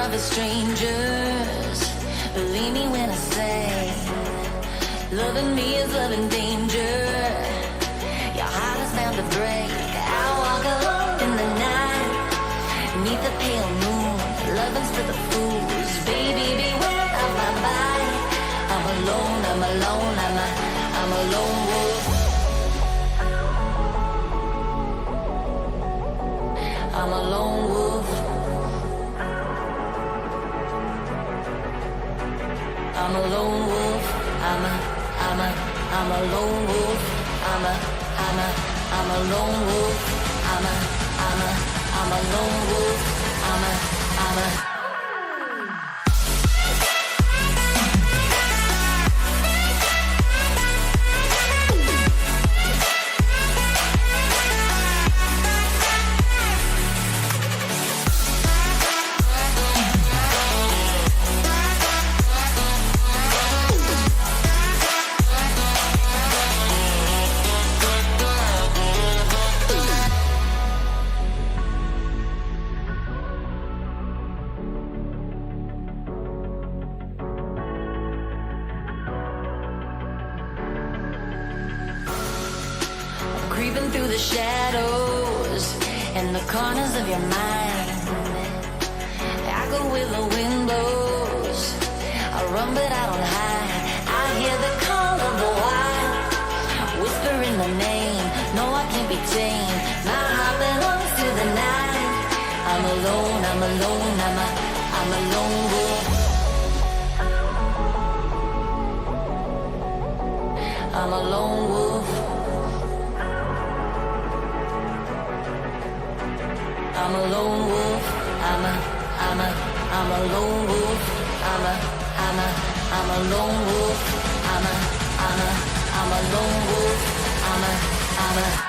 love is strangers. Believe me when I say, loving me is loving danger. Your heart is bound to break. I walk alone in the night, neath the pale moon. Loving's for the fools. Baby, beware of my body. I'm alone, I'm alone, I'm a lone wolf. I'm a lone wolf. I'm a lone wolf. I'm a lone wolf. I'm a lone wolf. I'm a lone wolf. I'm a creeping through the shadows and the corners of your mind. I go where the wind blows. I run but I don't hide. I hear the call of the wild, whispering the name. No, I can't be tamed. My heart belongs to the night. I'm alone, I'm alone, I'm a lone wolf. I'm a lone wolf. I'm a lone wolf. I'm a lone wolf. I'm a lone wolf. I'm a lone wolf. I'm a